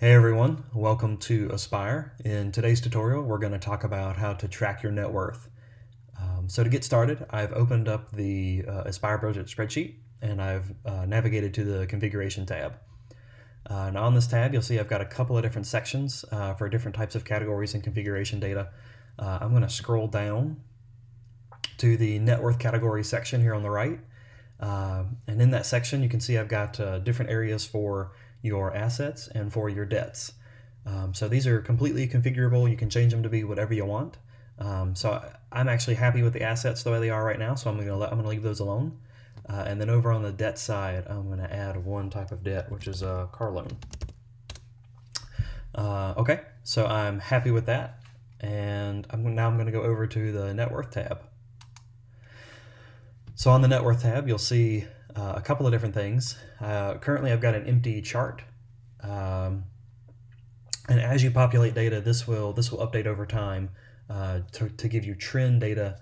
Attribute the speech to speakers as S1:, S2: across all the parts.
S1: Hey everyone, welcome to Aspire. In today's tutorial, we're going to talk about how to track your net worth. So to get started, I've opened up the Aspire budget spreadsheet and I've navigated to the configuration tab. Now on this tab, you'll see I've got a couple of different sections for different types of categories and configuration data. I'm going to scroll down to the net worth category section here on the right. And in that section, you can see I've got different areas for your assets and for your debts. So these are completely configurable. You can change them to be whatever you want. So I'm actually happy with the assets the way they are right now, so I'm gonna leave those alone. And then over on the debt side, I'm gonna add one type of debt, which is a car loan. Okay, so I'm happy with that, and now I'm gonna go over to the net worth tab. So on the net worth tab, you'll see a couple of different things. Currently, I've got an empty chart, and as you populate data, this will update over time to give you trend data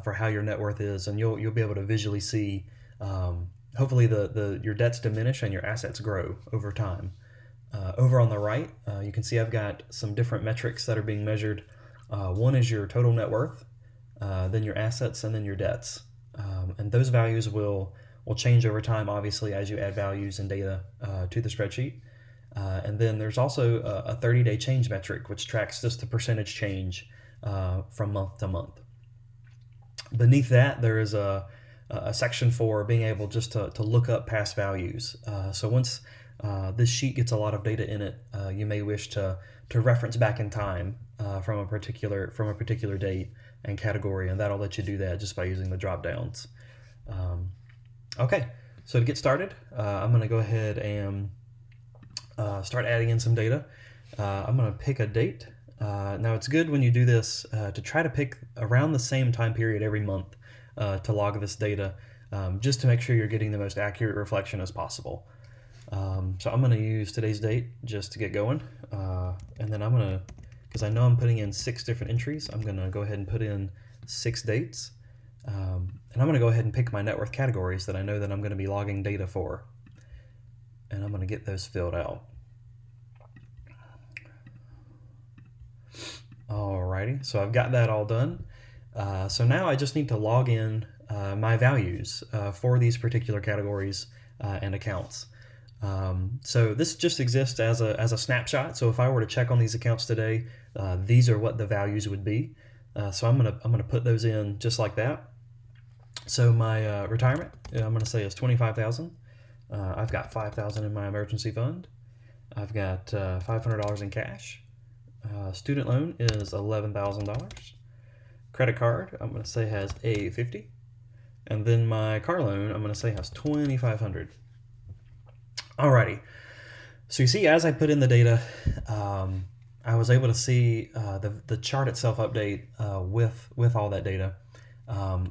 S1: for how your net worth is, and you'll be able to visually see. Hopefully, your debts diminish and your assets grow over time. Over on the right, you can see I've got some different metrics that are being measured. One is your total net worth, then your assets, and then your debts. And those values will change over time, obviously, as you add values and data to the spreadsheet. And then there's also a 30-day change metric, which tracks just the percentage change from month to month. Beneath that, there is a section for being able just to look up past values. So once this sheet gets a lot of data in it, you may wish to reference back in time from a particular date and category, and that'll let you do that just by using the drop downs. Okay, so to get started, I'm going to go ahead and start adding in some data. I'm going to pick a date. Now it's good when you do this to try to pick around the same time period every month to log this data, just to make sure you're getting the most accurate reflection as possible. So I'm going to use today's date just to get going, and then I'm going to, because I know I'm putting in 6 different entries, I'm going to go ahead and put in 6 dates. And I'm going to go ahead and pick my net worth categories that I know that I'm going to be logging data for. And I'm going to get those filled out. Alrighty, so I've got that all done. So now I just need to log in my values for these particular categories and accounts. So this just exists as a snapshot. So if I were to check on these accounts today, these are what the values would be. So I'm gonna put those in just like that. So my retirement, I'm gonna say is $25,000. I've got $5,000 in my emergency fund. I've got $500 in cash. Student loan is $11,000. Credit card, I'm gonna say has $850, and then my car loan, I'm gonna say has $2,500. Alrighty, so you see, as I put in the data, I was able to see the chart itself update with all that data.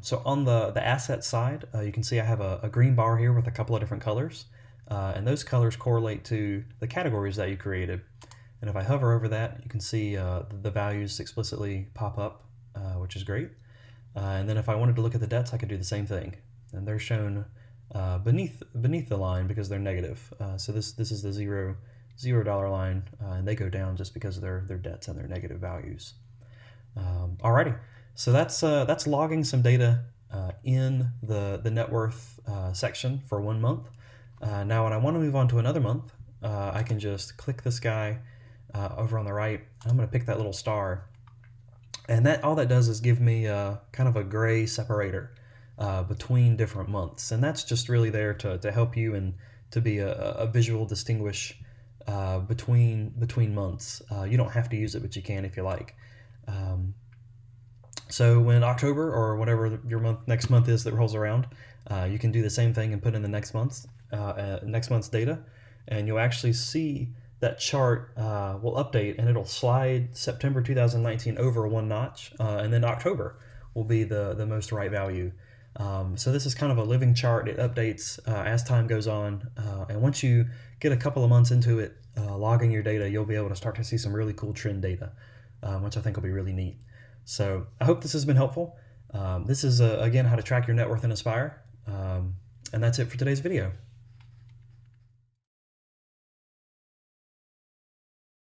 S1: So on the asset side, you can see I have a green bar here with a couple of different colors, and those colors correlate to the categories that you created. And if I hover over that, you can see the values explicitly pop up, which is great. And then if I wanted to look at the debts, I could do the same thing, and they're shown beneath the line because they're negative. So this is the $0 line, and they go down just because of their debts and their negative values. Alrighty, so that's logging some data in the net worth section for 1 month. Now when I want to move on to another month, I can just click this guy over on the right. I'm going to pick that little star, and all that does is give me kind of a gray separator between different months, and that's just really there to help you and to be a visual distinguish between months. You don't have to use it, but you can if you like. So when October or whatever your next month is that rolls around, you can do the same thing and put in the next month's data, and you'll actually see that chart will update, and it'll slide September 2019 over 1 notch, and then October will be the most right value. So this is kind of a living chart. It updates as time goes on, and once you get a couple of months into it, logging your data, you'll be able to start to see some really cool trend data, which I think will be really neat. So I hope this has been helpful. This is, again, how to track your net worth in Aspire, and that's it for today's video.